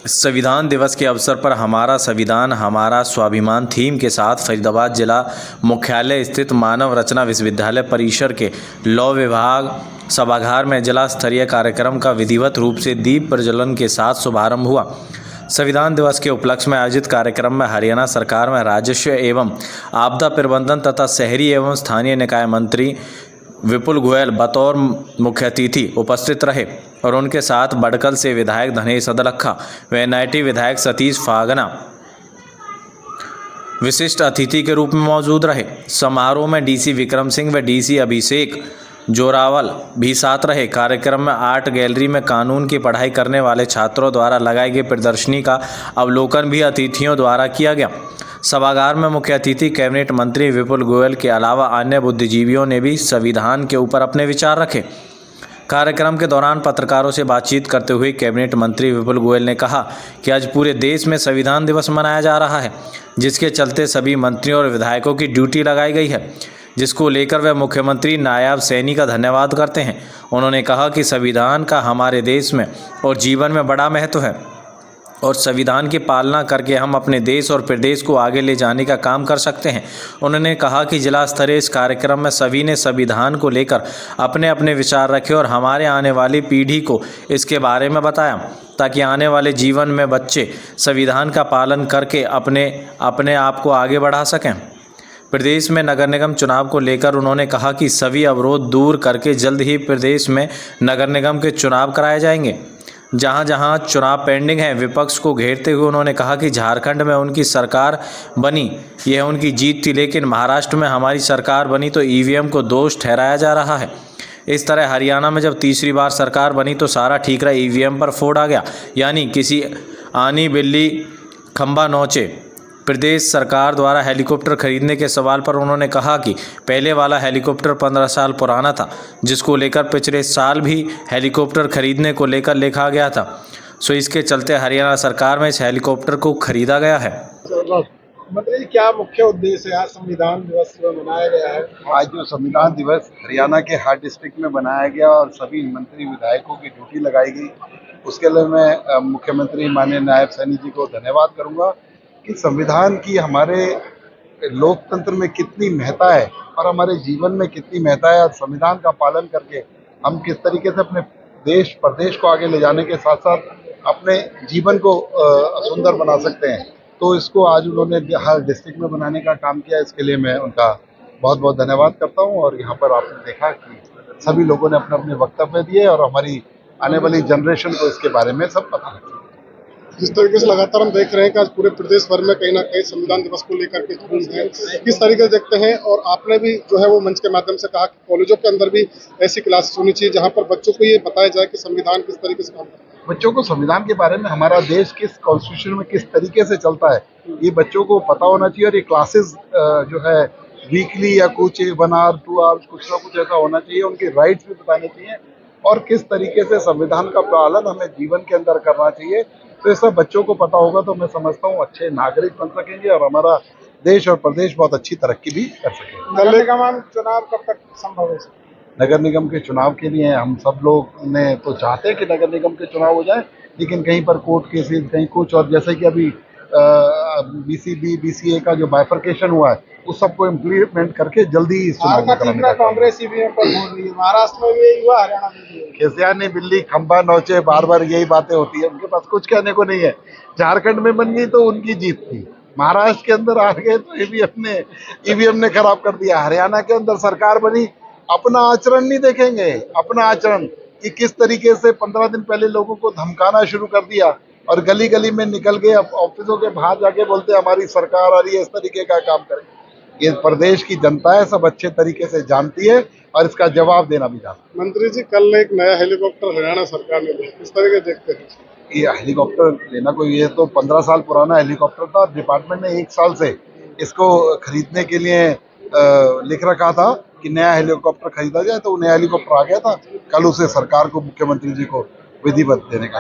संविधान दिवस के अवसर पर हमारा संविधान हमारा स्वाभिमान थीम के साथ फरीदाबाद जिला मुख्यालय स्थित मानव रचना विश्वविद्यालय परिसर के लॉ विभाग सभागार में जिला स्तरीय कार्यक्रम का विधिवत रूप से दीप प्रज्वलन के साथ शुभारंभ हुआ। संविधान दिवस के उपलक्ष्य में आयोजित कार्यक्रम में हरियाणा सरकार में राजस्व एवं आपदा प्रबंधन तथा शहरी एवं स्थानीय निकाय मंत्री विपुल गोयल बतौर मुख्य अतिथि उपस्थित रहे और उनके साथ बड़कल से विधायक धनेश अदलखा व एनआईटी विधायक सतीश फागना विशिष्ट अतिथि के रूप में मौजूद रहे। समारोह में डीसी विक्रम सिंह व डीसी अभिषेक जोरावल भी साथ रहे। कार्यक्रम में आर्ट गैलरी में कानून की पढ़ाई करने वाले छात्रों द्वारा लगाई गई प्रदर्शनी का अवलोकन भी अतिथियों द्वारा किया गया। सभागार में मुख्य अतिथि कैबिनेट मंत्री विपुल गोयल के अलावा अन्य बुद्धिजीवियों ने भी संविधान के ऊपर अपने विचार रखे। कार्यक्रम के दौरान पत्रकारों से बातचीत करते हुए कैबिनेट मंत्री विपुल गोयल ने कहा कि आज पूरे देश में संविधान दिवस मनाया जा रहा है, जिसके चलते सभी मंत्रियों और विधायकों की ड्यूटी लगाई गई है, जिसको लेकर वे मुख्यमंत्री नायब सैनी का धन्यवाद करते हैं। उन्होंने कहा कि संविधान का हमारे देश में और जीवन में बड़ा महत्व है और संविधान की पालना करके हम अपने देश और प्रदेश को आगे ले जाने का काम कर सकते हैं। उन्होंने कहा कि जिला स्तरीय इस कार्यक्रम में सभी ने संविधान को लेकर अपने अपने विचार रखे और हमारे आने वाली पीढ़ी को इसके बारे में बताया, ताकि आने वाले जीवन में बच्चे संविधान का पालन करके अपने आप को आगे बढ़ा सकें। प्रदेश में नगर निगम चुनाव को लेकर उन्होंने कहा कि सभी अवरोध दूर करके जल्द ही प्रदेश में नगर निगम के चुनाव कराए जाएंगे। जहां जहां चुनाव पेंडिंग है, विपक्ष को घेरते हुए उन्होंने कहा कि झारखंड में उनकी सरकार बनी, यह उनकी जीत थी, लेकिन महाराष्ट्र में हमारी सरकार बनी तो ईवीएम को दोष ठहराया जा रहा है। इस तरह हरियाणा में जब तीसरी बार सरकार बनी तो सारा ठीकरा ईवीएम पर फोड़ आ गया, यानी किसी आनी बिल्ली खंबा नोचे। प्रदेश सरकार द्वारा हेलीकॉप्टर खरीदने के सवाल पर उन्होंने कहा कि पहले वाला हेलीकॉप्टर 15 साल पुराना था, जिसको लेकर पिछले साल भी हेलीकॉप्टर खरीदने को लेकर लिखा गया था। सो इसके चलते हरियाणा सरकार में इस हेलीकॉप्टर को खरीदा गया है। मंत्री जी, क्या मुख्य उद्देश्य है आज संविधान दिवस मनाया गया है? आज जो संविधान दिवस हरियाणा के हर डिस्ट्रिक्ट में बनाया गया और सभी मंत्री विधायकों की ड्यूटी लगाई गई, उसके लिए मैं मुख्यमंत्री माननीय नायब सैनी जी को धन्यवाद करूंगा कि संविधान की हमारे लोकतंत्र में कितनी महत्ता है और हमारे जीवन में कितनी महत्ता है और संविधान का पालन करके हम किस तरीके से अपने देश प्रदेश को आगे ले जाने के साथ साथ अपने जीवन को सुंदर बना सकते हैं। तो इसको आज उन्होंने हर डिस्ट्रिक्ट में बनाने का काम किया, इसके लिए मैं उनका बहुत बहुत धन्यवाद करता हूं। और यहाँ पर आपने देखा कि सभी लोगों ने अपने अपने वक्तव्य दिए और हमारी आने वाली जनरेशन को इसके बारे में सब पता है। जिस तरीके से लगातार हम देख रहे हैं कि आज पूरे प्रदेश भर में कहीं ना कहीं संविधान दिवस को लेकर के धूम है, किस तरीके से देखते हैं? और आपने भी जो है वो मंच के माध्यम से कहा कि कॉलेजों के अंदर भी ऐसी क्लासेस होनी चाहिए जहां पर बच्चों को ये बताया जाए कि संविधान किस तरीके से काम करता है। बच्चों को संविधान के बारे में, हमारा देश किस कॉन्स्टिट्यूशन में किस तरीके से चलता है, ये बच्चों को पता होना चाहिए। और ये क्लासेस जो है वीकली या कुछ 1 आवर 2 आवर्स कुछ ना कुछ ऐसा होना चाहिए। उनके राइट्स भी बताने चाहिए और किस तरीके से संविधान का पालन हमें जीवन के अंदर करना चाहिए। तो ये सब बच्चों को पता होगा तो मैं समझता हूँ अच्छे नागरिक बन सकेंगे और हमारा देश और प्रदेश बहुत अच्छी तरक्की भी कर सकेंगे। नगर निगम चुनाव कब तक संभव है? नगर निगम के चुनाव के लिए हम सब लोग ने तो चाहते हैं कि नगर निगम के चुनाव हो जाए, लेकिन कहीं पर कोर्ट केसेस, कहीं कुछ, और जैसे कि अभी बीसीबी बीसीए का जो बाइफर्केशन हुआ है उस सबको इम्प्लीमेंट करके जल्दी इस चुनाव को कराने का कांग्रेस ईवीएम पर बोल रही है, महाराष्ट्र में भी यही हुआ, हरियाणा में भी। खेसियानी बिल्ली खंबा नोचे, बार बार यही बातें होती है, उनके पास कुछ कहने को नहीं है। झारखंड में बन गई तो उनकी जीत थी, महाराष्ट्र के अंदर आ गए तो ईवीएम ने खराब कर दिया। हरियाणा के अंदर सरकार बनी, अपना आचरण नहीं देखेंगे, अपना आचरण कि किस तरीके से 15 दिन पहले लोगों को धमकाना शुरू कर दिया और गली गली में निकल गए, ऑफिसों के बाहर जाके बोलते हमारी सरकार आ रही है, इस तरीके का काम करें। ये प्रदेश की जनता है, सब अच्छे तरीके से जानती है और इसका जवाब देना भी जानती है। मंत्री जी, कल एक नया हेलीकॉप्टर हरियाणा सरकार ने दिया, किस तरीके देखते हैं? ये हेलीकॉप्टर लेना कोई, ये तो 15 साल पुराना हेलीकॉप्टर था। डिपार्टमेंट ने 1 साल से इसको खरीदने के लिए लिख रखा था कि नया हेलीकॉप्टर खरीदा जाए, तो नया हेलीकॉप्टर आ गया था। कल उसे सरकार को, मुख्यमंत्री जी को विधिवत देने का